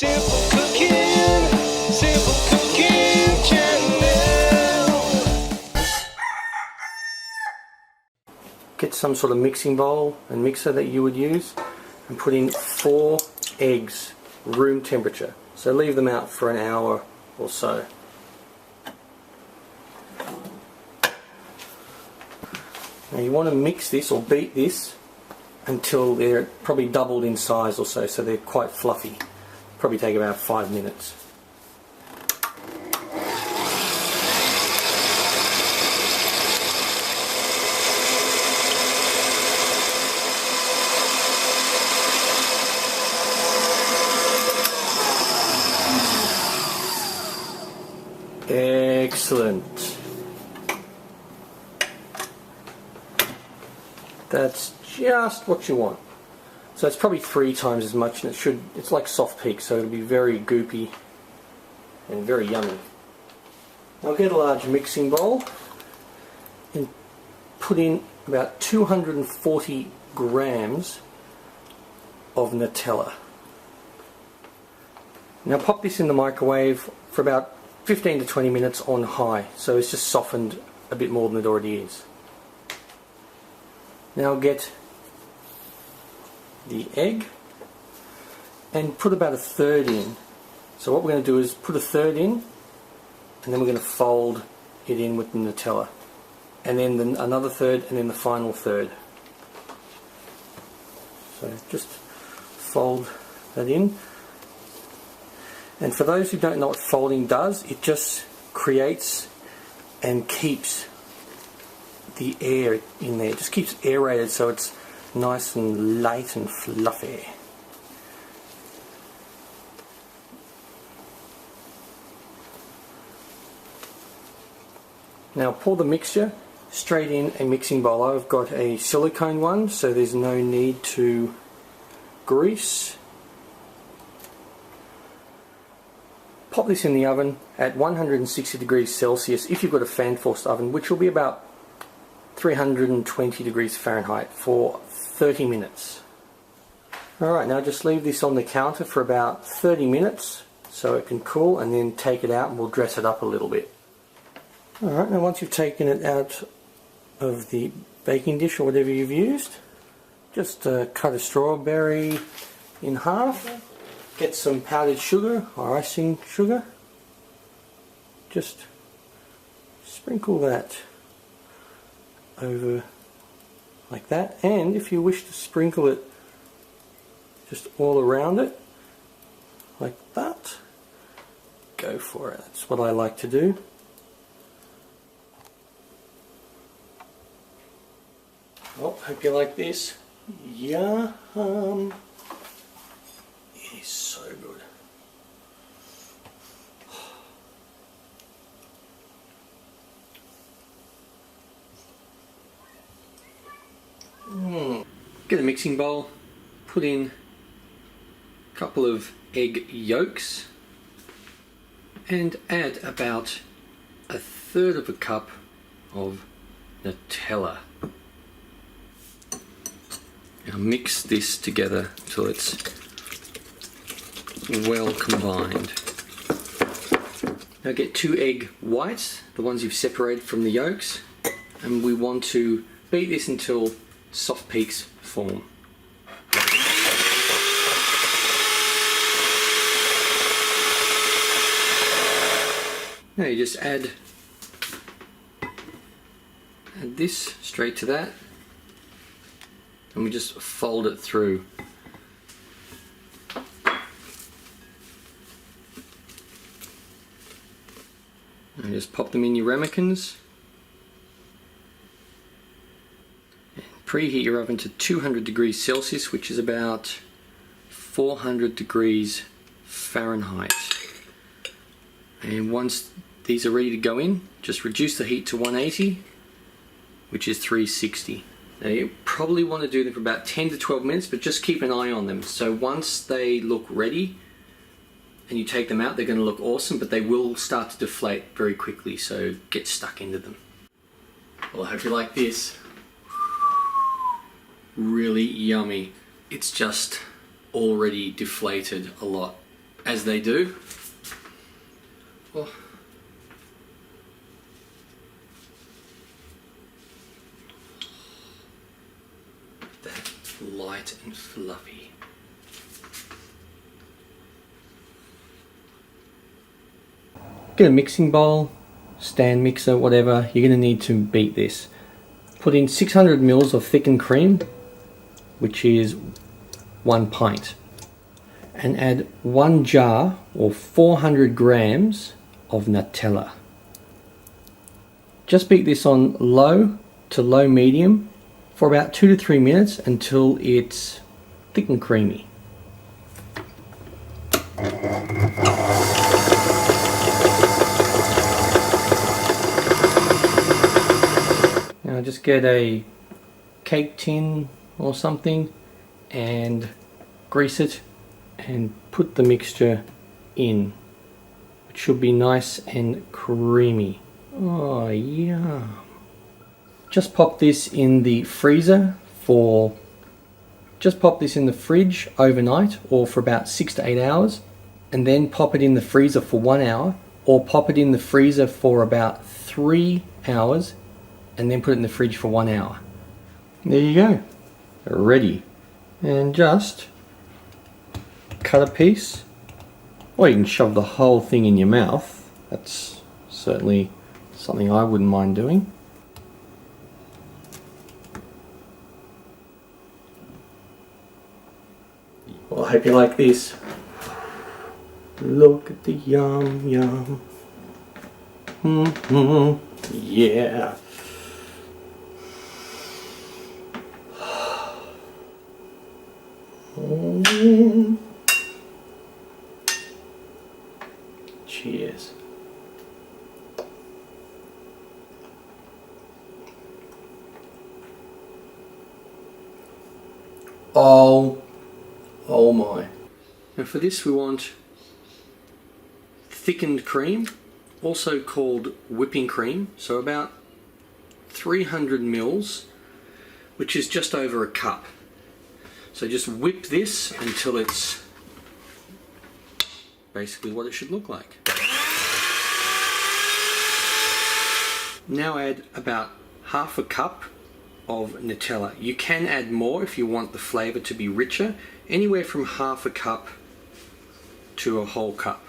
Simple cooking, simple cooking channel. Get some sort of mixing bowl and mixer that you would use and put in 4 eggs, room temperature. So leave them out for an hour or so. Now you want to mix this or beat this until they're probably doubled in size or so, so they're quite fluffy. Probably take about 5 minutes. Excellent. That's just what you want. So it's probably 3 times as much, and it's like soft peak, so it'll be very goopy and very yummy. I'll get a large mixing bowl and put in about 240 grams of Nutella. Now pop this in the microwave for about 15 to 20 minutes on high, so it's just softened a bit more than it already is. Now get the egg and put about 1/3 in. So what we're going to do is put 1/3 in, and then we're going to fold it in with the Nutella, and then another 1/3, and then the final 1/3. So just fold that in. And for those who don't know what folding does, it just creates and keeps the air in there. It just keeps aerated so it's nice and light and fluffy. Now pour the mixture straight in a mixing bowl. I've got a silicone one, so there's no need to grease. Pop this in the oven at 160 degrees Celsius if you've got a fan forced oven, which will be about 320 degrees Fahrenheit for 30 minutes. Alright, now just leave this on the counter for about 30 minutes so it can cool, and then take it out and we'll dress it up a little bit. Alright, now once you've taken it out of the baking dish or whatever you've used, just cut a strawberry in half. Get some powdered sugar or icing sugar. Just sprinkle that over like that, and if you wish to sprinkle it just all around it like that, go for it. That's what I like to do. Oh, hope you like this. Yum! It is so good. Get a mixing bowl, put in a couple of egg yolks, and add about 1/3 of a cup of Nutella. Now mix this together until it's well combined. Now get 2 egg whites, the ones you've separated from the yolks, and we want to beat this until soft peaks form. Now you just add this straight to that, and we just fold it through. And just pop them in your ramekins. Preheat your oven to 200 degrees Celsius, which is about 400 degrees Fahrenheit. And once these are ready to go in, just reduce the heat to 180, which is 360. Now you probably want to do them for about 10 to 12 minutes, but just keep an eye on them. So once they look ready and you take them out, they're going to look awesome, but they will start to deflate very quickly, so get stuck into them. Well, I hope you like this. Really yummy. It's just already deflated a lot. as they do. Oh. That's light and fluffy. Get a mixing bowl, stand mixer, whatever. You're going to need to beat this. Put in 600 ml of thickened cream, which is 1 pint, and add 1 jar or 400 grams of Nutella. Just beat this on low to low medium for about 2 to 3 minutes until it's thick and creamy. Now just get a cake tin or something and grease it and put the mixture in. It should be nice and creamy. Oh, yum. Just pop this in the freezer for, just pop this in the fridge overnight or for about 6 to 8 hours, and then pop it in the freezer for 1 hour, or pop it in the freezer for about 3 hours and then put it in the fridge for 1 hour. There you go, ready. And just cut a piece, or you can shove the whole thing in your mouth. That's certainly something I wouldn't mind doing. Well, I hope you like this. Look at the yum yum. Yeah. Cheers. Oh my. Now for this we want thickened cream, also called whipping cream, so about 300 mils, which is just over a cup. So just whip this until it's basically what it should look like. Now add about half a cup of Nutella. You can add more if you want the flavour to be richer, anywhere from half a cup to a whole cup.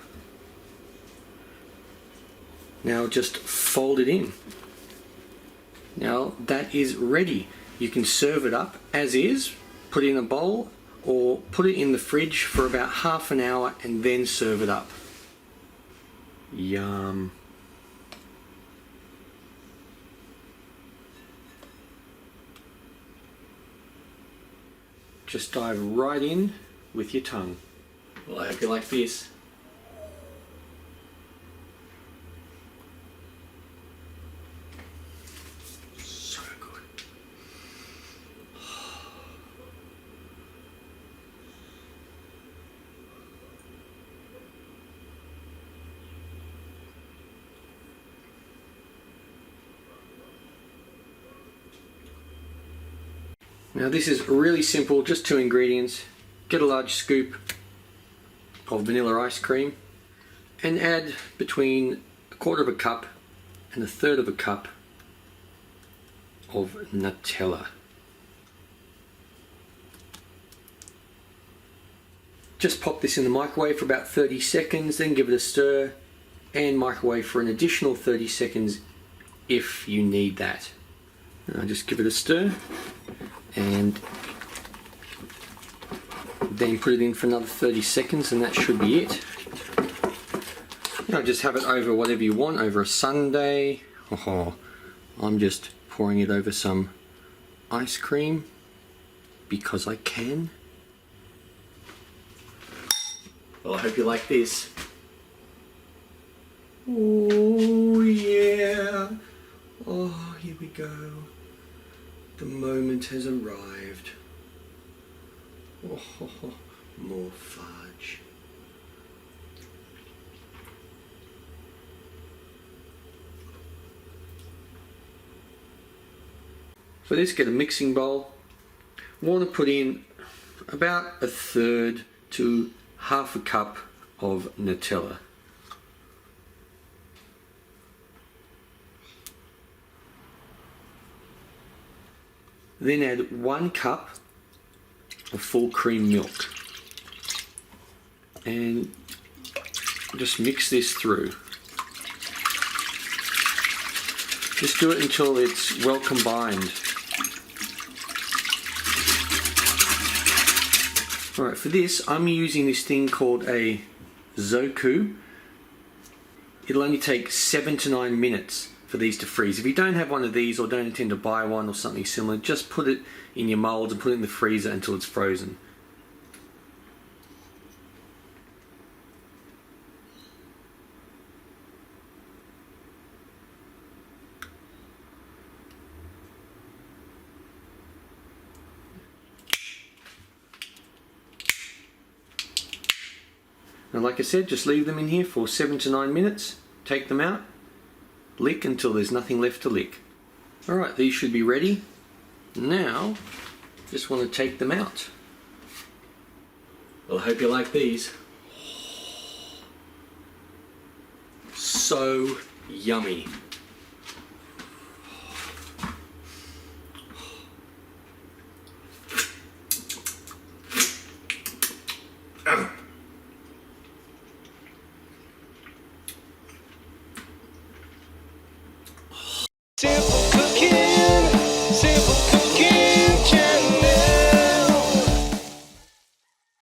Now just fold it in. Now that is ready. You can serve it up as is, put it in a bowl, or put it in the fridge for about half an hour and then serve it up. Yum. Just dive right in with your tongue. Well, I hope you like this. So good. Now this is really simple, just 2 ingredients. Get a large scoop of vanilla ice cream and add between 1/4 cup and 1/3 cup of Nutella. Just pop this in the microwave for about 30 seconds, then give it a stir and microwave for an additional 30 seconds if you need that. Just give it a stir and then put it in for another 30 seconds and that should be it. Just have it over whatever you want, over a sundae. Oh, I'm just pouring it over some ice cream because I can. Well, I hope you like this. Oh yeah. Oh, here we go. The moment has arrived. Oh, more fudge. For this, get a mixing bowl. Want to put in about 1/3 to half a cup of Nutella. Then add 1 cup of full cream milk and just mix this through. Just do it until it's well combined. Alright, for this I'm using this thing called a Zoku. It'll only take 7 to 9 minutes for these to freeze. If you don't have one of these or don't intend to buy one or something similar, just put it in your molds and put it in the freezer until it's frozen. And like I said, just leave them in here for 7 to 9 minutes, take them out, lick until there's nothing left to lick. Alright, these should be ready. Now, just want to take them out. Well, I hope you like these. So yummy.